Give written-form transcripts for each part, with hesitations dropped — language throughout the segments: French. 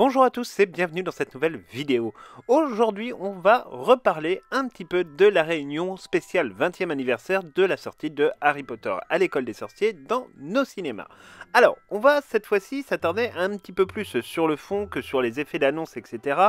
Bonjour à tous et bienvenue dans cette nouvelle vidéo. Aujourd'hui, on va reparler un petit peu de la réunion spéciale 20e anniversaire de la sortie de Harry Potter à l'école des sorciers dans nos cinémas. Alors, on va cette fois-ci s'attarder un petit peu plus sur le fond que sur les effets d'annonce, etc.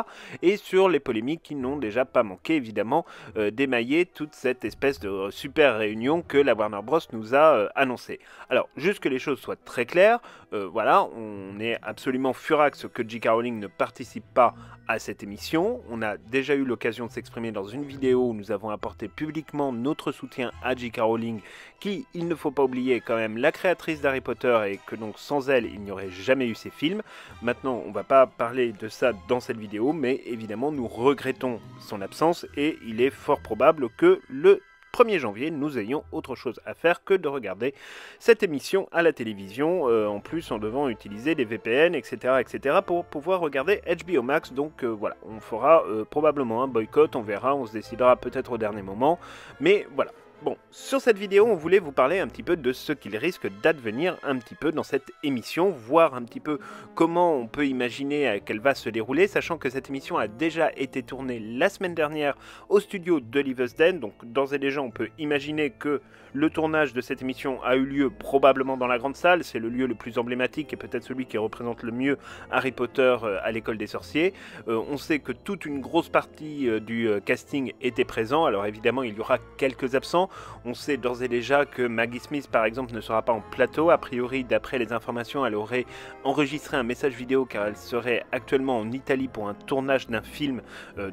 et sur les polémiques qui n'ont déjà pas manqué, évidemment, d'émailler toute cette espèce de super réunion que la Warner Bros. Nous a annoncée. Alors, juste que les choses soient très claires, voilà, on est absolument furax que J.K. Rowling ne participe pas à cette émission. On a déjà eu l'occasion de s'exprimer dans une vidéo où nous avons apporté publiquement notre soutien à J.K. Rowling, qui, il ne faut pas oublier, est quand même la créatrice d'Harry Potter et que donc sans elle, il n'y aurait jamais eu ces films. Maintenant, on ne va pas parler de ça dans cette vidéo, mais évidemment, nous regrettons son absence et il est fort probable que le 1er janvier, nous ayons autre chose à faire que de regarder cette émission à la télévision, en plus en devant utiliser des VPN, etc. pour pouvoir regarder HBO Max. Donc voilà, on fera probablement un boycott, on verra, on se décidera peut-être au dernier moment, mais voilà. Bon, sur cette vidéo, on voulait vous parler un petit peu de ce qu'il risque d'advenir un petit peu dans cette émission, voir un petit peu comment on peut imaginer qu'elle va se dérouler, sachant que cette émission a déjà été tournée la semaine dernière au studio de Leavesden, donc d'ores et déjà on peut imaginer que le tournage de cette émission a eu lieu probablement dans la grande salle, c'est le lieu le plus emblématique et peut-être celui qui représente le mieux Harry Potter à l'école des sorciers. On sait que toute une grosse partie du casting était présent, alors évidemment il y aura quelques absents. On sait d'ores et déjà que Maggie Smith par exemple ne sera pas en plateau, a priori d'après les informations elle aurait enregistré un message vidéo car elle serait actuellement en Italie pour un tournage d'un film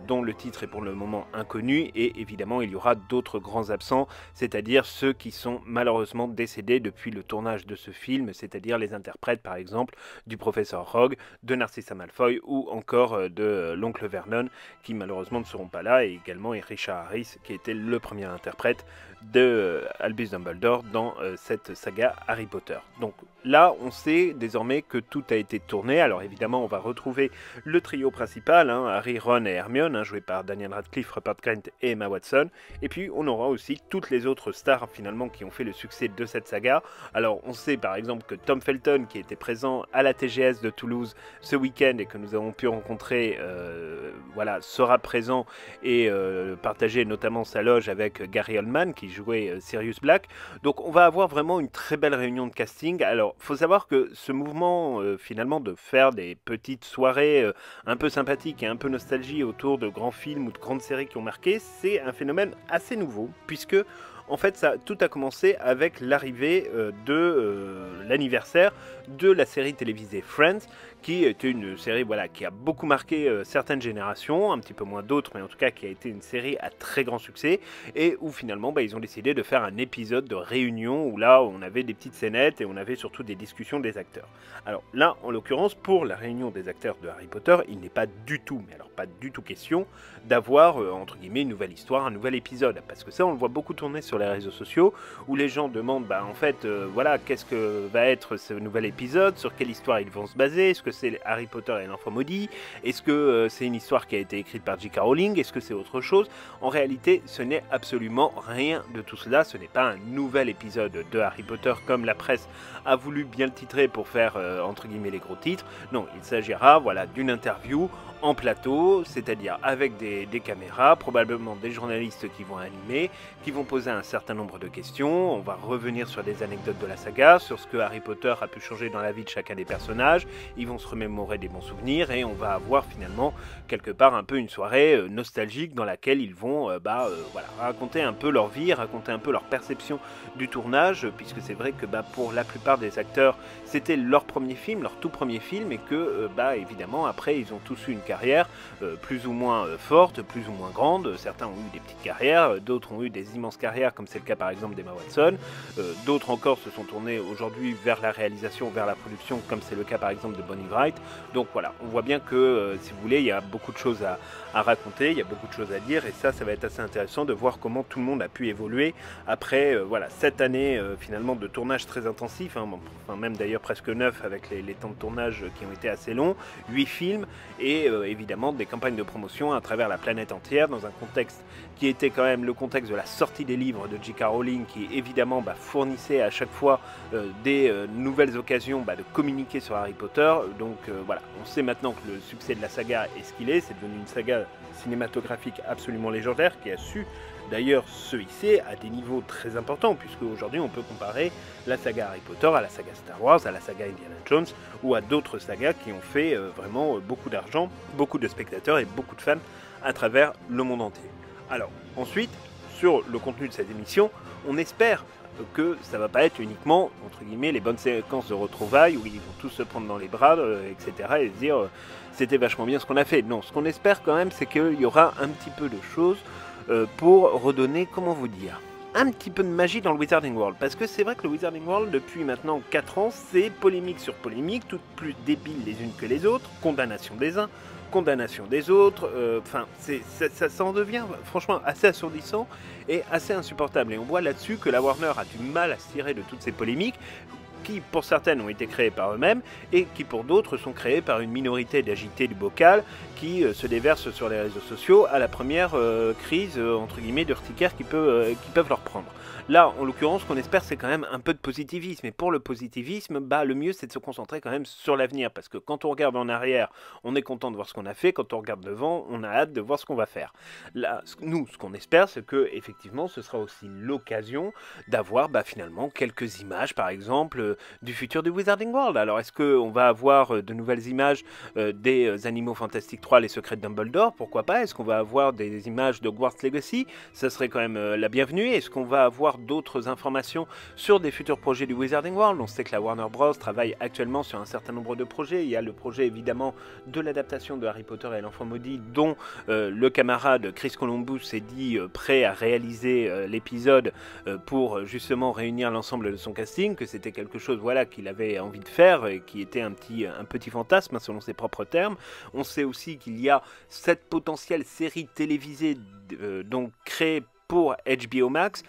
dont le titre est pour le moment inconnu, et évidemment il y aura d'autres grands absents, c'est-à-dire ceux qui sont malheureusement décédés depuis le tournage de ce film, c'est-à-dire les interprètes par exemple du professeur Rogue, de Narcissa Malfoy ou encore de l'oncle Vernon qui malheureusement ne seront pas là, et également Richard Harris qui était le premier interprète de Albus Dumbledore dans cette saga Harry Potter. Donc là on sait désormais que tout a été tourné. Alors évidemment on va retrouver le trio principal, Harry, Ron et Hermione, joué par Daniel Radcliffe, Rupert Grint et Emma Watson, et puis on aura aussi toutes les autres stars finalement qui ont fait le succès de cette saga. Alors on sait par exemple que Tom Felton, qui était présent à la TGS de Toulouse ce week-end et que nous avons pu rencontrer, voilà, sera présent et partager notamment sa loge avec Gary Oldman qui jouait Sirius Black. Donc on va avoir vraiment une très belle réunion de casting. Alors faut savoir que ce mouvement finalement de faire des petites soirées un peu sympathiques et un peu nostalgie autour de grands films ou de grandes séries qui ont marqué, c'est un phénomène assez nouveau, puisque en fait, tout a commencé avec l'arrivée de l'anniversaire de la série télévisée Friends, qui était une série voilà, qui a beaucoup marqué certaines générations, un petit peu moins d'autres, mais en tout cas qui a été une série à très grand succès, et où finalement ils ont décidé de faire un épisode de réunion où là on avait des petites scénettes et on avait surtout des discussions des acteurs. Alors là, en l'occurrence, pour la réunion des acteurs de Harry Potter, il n'est pas du tout, mais alors pas du tout question d'avoir entre guillemets une nouvelle histoire, un nouvel épisode, parce que ça on le voit beaucoup tourner sur les réseaux sociaux où les gens demandent en fait voilà, qu'est-ce que va être ce nouvel épisode, sur quelle histoire ils vont se baser, est-ce que c'est Harry Potter et l'enfant maudit, est-ce que c'est une histoire qui a été écrite par J.K. Rowling, est-ce que c'est autre chose? En réalité ce n'est absolument rien de tout cela, ce n'est pas un nouvel épisode de Harry Potter comme la presse a voulu bien le titrer pour faire entre guillemets les gros titres. Non, il s'agira voilà, d'une interview en plateau, c'est-à-dire avec des caméras, probablement des journalistes qui vont animer, qui vont poser un certain nombre de questions. On va revenir sur des anecdotes de la saga, sur ce que Harry Potter a pu changer dans la vie de chacun des personnages. Ils vont se remémorer des bons souvenirs et on va avoir finalement quelque part un peu une soirée nostalgique dans laquelle ils vont voilà, raconter un peu leur vie, raconter un peu leur perception du tournage, puisque c'est vrai que pour la plupart des acteurs c'était leur premier film, leur tout premier film, et que évidemment après ils ont tous eu une carrière plus ou moins forte, plus ou moins grande. Certains ont eu des petites carrières, d'autres ont eu des immenses carrières, comme c'est le cas par exemple d'Emma Watson. D'autres encore se sont tournés aujourd'hui vers la réalisation, vers la production, comme c'est le cas par exemple de Bonnie Wright. Donc voilà, on voit bien que si vous voulez, il y a beaucoup de choses à raconter, il y a beaucoup de choses à dire, et ça va être assez intéressant de voir comment tout le monde a pu évoluer après voilà, cette année finalement de tournage très intensif, enfin même d'ailleurs presque 9 avec les temps de tournage qui ont été assez longs, 8 films et évidemment des campagnes de promotion à travers la planète entière dans un contexte qui était quand même le contexte de la sortie des livres l'œuvre de J.K. Rowling qui évidemment fournissait à chaque fois des nouvelles occasions de communiquer sur Harry Potter. Donc voilà, on sait maintenant que le succès de la saga est ce qu'il est, c'est devenu une saga cinématographique absolument légendaire qui a su d'ailleurs se hisser à des niveaux très importants, puisque aujourd'hui on peut comparer la saga Harry Potter à la saga Star Wars, à la saga Indiana Jones ou à d'autres sagas qui ont fait vraiment beaucoup d'argent, beaucoup de spectateurs et beaucoup de fans à travers le monde entier. Alors ensuite, sur le contenu de cette émission, on espère que ça va pas être uniquement, entre guillemets, les bonnes séquences de retrouvailles où ils vont tous se prendre dans les bras, etc. et se dire c'était vachement bien ce qu'on a fait. Non, ce qu'on espère quand même, c'est qu'il y aura un petit peu de choses pour redonner, comment vous dire, un petit peu de magie dans le Wizarding World. Parce que c'est vrai que le Wizarding World, depuis maintenant 4 ans, c'est polémique sur polémique, toutes plus débiles les unes que les autres, condamnation des uns, condamnation des autres, enfin, ça en devient franchement assez assourdissant et assez insupportable. Et on voit là-dessus que la Warner a du mal à se tirer de toutes ces polémiques, qui pour certaines ont été créées par eux-mêmes et qui pour d'autres sont créées par une minorité d'agités du bocal qui se déversent sur les réseaux sociaux à la première crise entre guillemets d'urticaire qui peuvent leur prendre. Là, en l'occurrence, ce qu'on espère, c'est quand même un peu de positivisme. Et pour le positivisme, le mieux, c'est de se concentrer quand même sur l'avenir. Parce que quand on regarde en arrière, on est content de voir ce qu'on a fait. Quand on regarde devant, on a hâte de voir ce qu'on va faire. Là, nous, ce qu'on espère, c'est que effectivement, ce sera aussi l'occasion d'avoir finalement quelques images, par exemple, du futur du Wizarding World. Alors, est-ce qu'on va avoir de nouvelles images des Animaux Fantastiques 3, les secrets de Dumbledore? Pourquoi pas? Est-ce qu'on va avoir des images de Hogwarts Legacy? Ça serait quand même la bienvenue. Est-ce qu'on va avoir d'autres informations sur des futurs projets du Wizarding World? On sait que la Warner Bros travaille actuellement sur un certain nombre de projets. Il y a le projet évidemment de l'adaptation de Harry Potter et l'Enfant Maudit, dont le camarade Chris Columbus s'est dit prêt à réaliser l'épisode pour justement réunir l'ensemble de son casting, que c'était quelque chose qu'il avait envie de faire et qui était un petit fantasme selon ses propres termes. On sait aussi qu'il y a cette potentielle série télévisée donc créée pour HBO Max,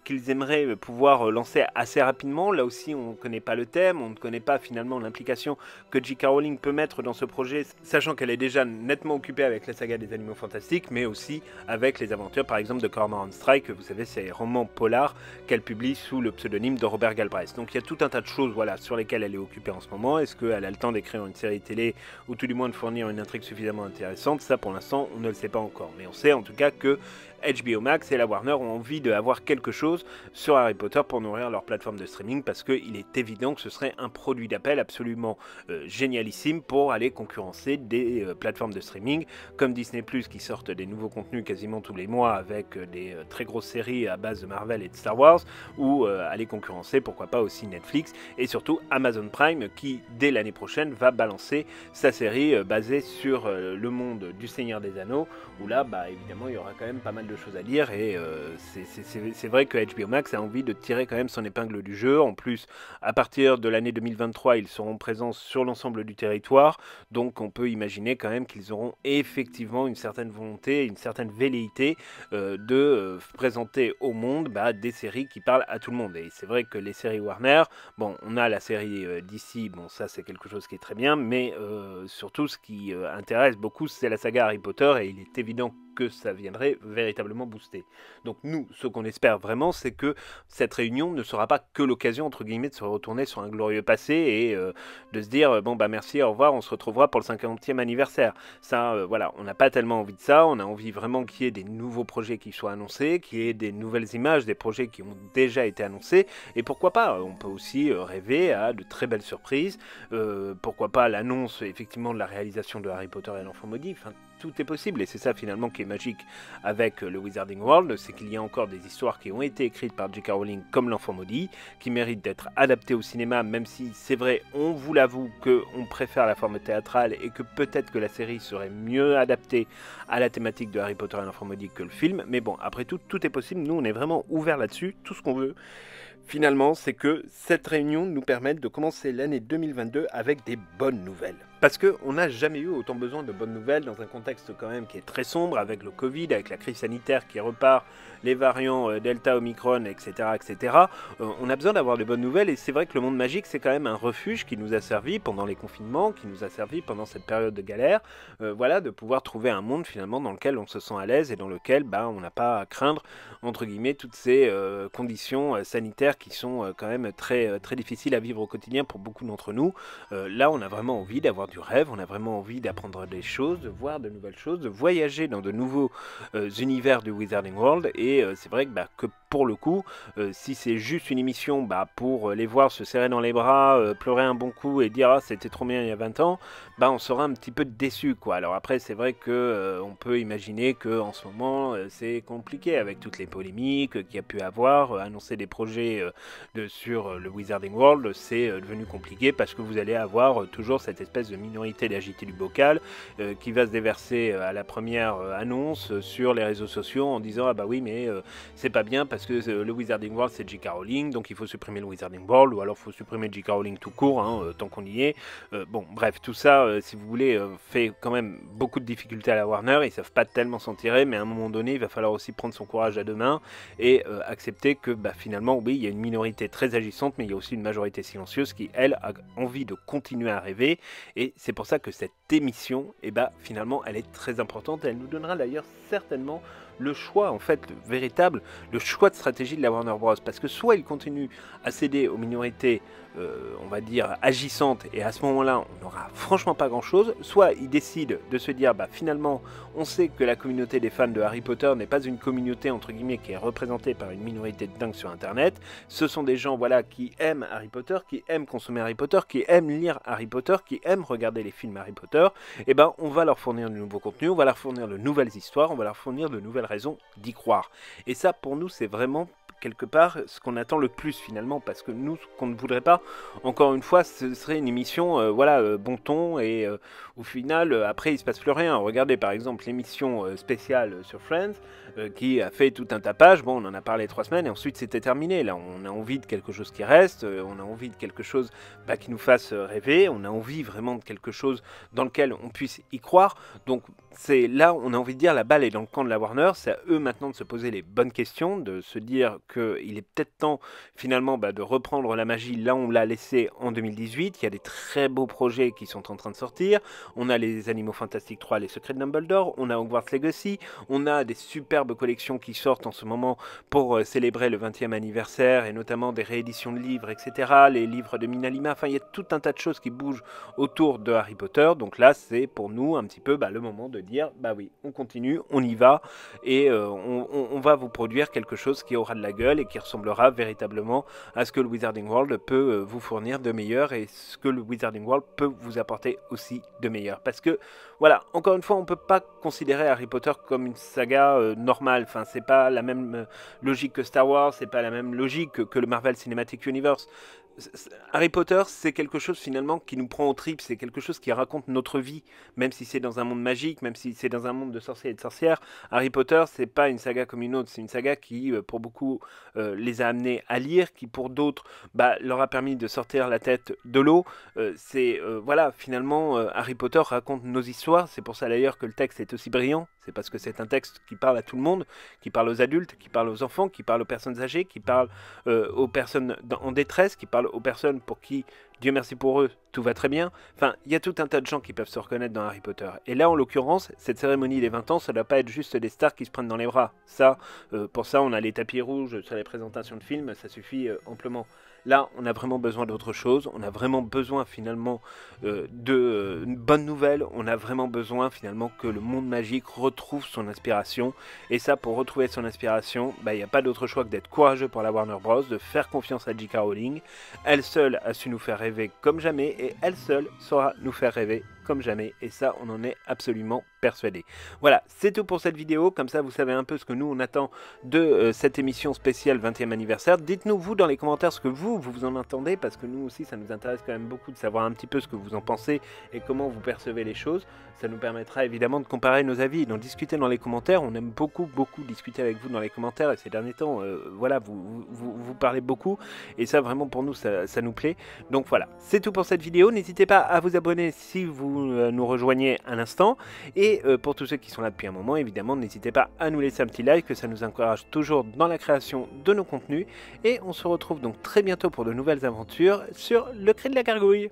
qu'ils aimeraient pouvoir lancer assez rapidement. Là aussi, on ne connaît pas le thème, on ne connaît pas finalement l'implication que J.K. Rowling peut mettre dans ce projet, sachant qu'elle est déjà nettement occupée avec la saga des Animaux Fantastiques, mais aussi avec les aventures, par exemple, de Cormoran Strike, vous savez, ces romans polars qu'elle publie sous le pseudonyme de Robert Galbraith. Donc il y a tout un tas de choses sur lesquelles elle est occupée en ce moment. Est-ce qu'elle a le temps d'écrire une série télé, ou tout du moins de fournir une intrigue suffisamment intéressante? Ça, pour l'instant, on ne le sait pas encore. Mais on sait en tout cas que HBO Max et la Warner ont envie d'avoir quelque chose sur Harry Potter pour nourrir leur plateforme de streaming, parce qu'il est évident que ce serait un produit d'appel absolument génialissime pour aller concurrencer des plateformes de streaming comme Disney+, qui sortent des nouveaux contenus quasiment tous les mois avec des très grosses séries à base de Marvel et de Star Wars, ou aller concurrencer pourquoi pas aussi Netflix et surtout Amazon Prime qui dès l'année prochaine va balancer sa série basée sur le monde du Seigneur des Anneaux, où là évidemment il y aura quand même pas mal de choses à lire et c'est vrai que HBO Max a envie de tirer quand même son épingle du jeu. En plus, à partir de l'année 2023, ils seront présents sur l'ensemble du territoire, donc on peut imaginer quand même qu'ils auront effectivement une certaine volonté, une certaine velléité de présenter au monde des séries qui parlent à tout le monde. Et c'est vrai que les séries Warner, bon, on a la série DC, bon ça c'est quelque chose qui est très bien, mais surtout ce qui intéresse beaucoup c'est la saga Harry Potter, et il est évident que ça viendrait véritablement booster. Donc nous, ce qu'on espère vraiment, c'est que cette réunion ne sera pas que l'occasion, entre guillemets, de se retourner sur un glorieux passé et de se dire, bon merci, au revoir, on se retrouvera pour le 50e anniversaire. Ça, voilà, on n'a pas tellement envie de ça, on a envie vraiment qu'il y ait des nouveaux projets qui soient annoncés, qu'il y ait des nouvelles images, des projets qui ont déjà été annoncés, et pourquoi pas, on peut aussi rêver à de très belles surprises, pourquoi pas l'annonce, effectivement, de la réalisation de Harry Potter et l'Enfant Maudit, enfin, tout est possible, et c'est ça finalement qui est magique avec le Wizarding World, c'est qu'il y a encore des histoires qui ont été écrites par J.K. Rowling comme l'Enfant Maudit, qui méritent d'être adaptées au cinéma, même si c'est vrai, on vous l'avoue, qu'on préfère la forme théâtrale et que peut-être que la série serait mieux adaptée à la thématique de Harry Potter et l'Enfant Maudit que le film, mais bon, après tout, tout est possible, nous on est vraiment ouverts là-dessus, tout ce qu'on veut. Finalement, c'est que cette réunion nous permette de commencer l'année 2022 avec des bonnes nouvelles. Parce qu'on n'a jamais eu autant besoin de bonnes nouvelles dans un contexte quand même qui est très sombre, avec le Covid, avec la crise sanitaire qui repart, les variants Delta, Omicron, etc. etc. On a besoin d'avoir de bonnes nouvelles, et c'est vrai que le monde magique, c'est quand même un refuge qui nous a servi pendant les confinements, qui nous a servi pendant cette période de galère, voilà, de pouvoir trouver un monde finalement dans lequel on se sent à l'aise et dans lequel on n'a pas à craindre, entre guillemets, toutes ces conditions sanitaires qui sont quand même très, très difficiles à vivre au quotidien pour beaucoup d'entre nous. Là, on a vraiment envie d'avoir du rêve, on a vraiment envie d'apprendre des choses, de voir de nouvelles choses, de voyager dans de nouveaux univers du Wizarding World, et c'est vrai que pour le coup, si c'est juste une émission pour les voir se serrer dans les bras, pleurer un bon coup et dire « Ah, c'était trop bien il y a 20 ans », on sera un petit peu déçu, quoi. Alors après, c'est vrai que on peut imaginer qu'en ce moment, c'est compliqué avec toutes les polémiques qu'il y a pu avoir, annoncer des projets sur le Wizarding World, c'est devenu compliqué parce que vous allez avoir toujours cette espèce de minorité d'agité du bocal qui va se déverser à la première annonce sur les réseaux sociaux en disant « Ah bah oui, mais c'est pas bien parce que le Wizarding World c'est J.K. Rowling, donc il faut supprimer le Wizarding World, ou alors il faut supprimer J.K. Rowling tout court, tant qu'on y est. » Bon, bref, tout ça, si vous voulez, fait quand même beaucoup de difficultés à la Warner. Ils savent pas tellement s'en tirer, mais à un moment donné, il va falloir aussi prendre son courage à deux mains et accepter que finalement, oui, il y a une minorité très agissante, mais il y a aussi une majorité silencieuse qui, elle, a envie de continuer à rêver. Et c'est pour ça que cette émission, finalement, elle est très importante. Elle nous donnera d'ailleurs certainement le choix, en fait, le choix de stratégie de la Warner Bros. Parce que soit ils continuent à céder aux minorités, on va dire, agissantes, et à ce moment-là, on n'aura franchement pas grand-chose, soit ils décident de se dire, finalement, on sait que la communauté des fans de Harry Potter n'est pas une communauté, entre guillemets, qui est représentée par une minorité de dingues sur Internet. Ce sont des gens, voilà, qui aiment Harry Potter, qui aiment consommer Harry Potter, qui aiment lire Harry Potter, qui aiment regarder les films Harry Potter. Et on va leur fournir de nouveaux contenus, on va leur fournir de nouvelles histoires, on va leur fournir de nouvelles raisons d'y croire. Et ça, pour nous, c'est vraiment quelque part ce qu'on attend le plus finalement, parce que nous, ce qu'on ne voudrait pas, encore une fois, ce serait une émission bon ton, et au final après il se passe plus rien. Regardez par exemple l'émission spéciale sur Friends qui a fait tout un tapage. Bon, on en a parlé 3 semaines et ensuite c'était terminé. Là, on a envie de quelque chose qui reste, on a envie de quelque chose qui nous fasse rêver, on a envie vraiment de quelque chose dans lequel on puisse y croire. Donc c'est là, on a envie de dire, la balle est dans le camp de la Warner. C'est à eux maintenant de se poser les bonnes questions, de se dire qu'il est peut-être temps finalement de reprendre la magie là où on l'a laissé en 2018. Il y a des très beaux projets qui sont en train de sortir. On a les Animaux Fantastiques 3, les Secrets de Dumbledore, on a Hogwarts Legacy, on a des superbes collections qui sortent en ce moment pour célébrer le 20e anniversaire, et notamment des rééditions de livres, etc. Les livres de Minalima, enfin il y a tout un tas de choses qui bougent autour de Harry Potter. Donc là, c'est pour nous un petit peu le moment de dire, oui, on continue, on y va, et on va vous produire quelque chose qui aura de la gueule et qui ressemblera véritablement à ce que le Wizarding World peut vous fournir de meilleur, et ce que le Wizarding World peut vous apporter aussi de meilleur. Parce que, voilà, encore une fois, on ne peut pas considérer Harry Potter comme une saga normale. Enfin, c'est pas la même logique que Star Wars, c'est pas la même logique que le Marvel Cinematic Universe. Harry Potter, c'est quelque chose finalement qui nous prend aux tripes, c'est quelque chose qui raconte notre vie, même si c'est dans un monde magique, même si c'est dans un monde de sorciers et de sorcières. Harry Potter, c'est pas une saga comme une autre, c'est une saga qui, pour beaucoup, les a amenés à lire, qui pour d'autres, leur a permis de sortir la tête de l'eau. Voilà, finalement, Harry Potter raconte nos histoires. C'est pour ça d'ailleurs que le texte est aussi brillant. C'est parce que c'est un texte qui parle à tout le monde, qui parle aux adultes, qui parle aux enfants, qui parle aux personnes âgées, qui parle aux personnes en détresse, qui parle aux personnes pour qui, Dieu merci pour eux, tout va très bien. Enfin, il y a tout un tas de gens qui peuvent se reconnaître dans Harry Potter. Et là, en l'occurrence, cette cérémonie des 20 ans, ça ne doit pas être juste des stars qui se prennent dans les bras. Ça, pour ça, on a les tapis rouges sur les présentations de films, ça suffit amplement. Là, on a vraiment besoin d'autre chose. On a vraiment besoin finalement de bonnes nouvelles. On a vraiment besoin finalement que le monde magique retrouve son inspiration. Et ça, pour retrouver son inspiration, il n'y a pas d'autre choix que d'être courageux pour la Warner Bros, de faire confiance à J.K. Rowling. Elle seule a su nous faire rêver comme jamais, et elle seule saura nous faire rêver comme comme jamais, et ça on en est absolument persuadé. Voilà, c'est tout pour cette vidéo, comme ça vous savez un peu ce que nous on attend de cette émission spéciale 20e anniversaire. Dites-nous vous dans les commentaires ce que vous en entendez, parce que nous aussi ça nous intéresse quand même beaucoup de savoir un petit peu ce que vous en pensez et comment vous percevez les choses. Ça nous permettra évidemment de comparer nos avis et d'en discuter dans les commentaires. On aime beaucoup discuter avec vous dans les commentaires, et ces derniers temps, voilà, vous parlez beaucoup, et ça vraiment pour nous ça nous plaît. Donc voilà, c'est tout pour cette vidéo. N'hésitez pas à vous abonner si vous nous rejoignez à l'instant, et pour tous ceux qui sont là depuis un moment, évidemment, n'hésitez pas à nous laisser un petit like, que ça nous encourage toujours dans la création de nos contenus, et on se retrouve donc très bientôt pour de nouvelles aventures sur le Cri de la Gargouille.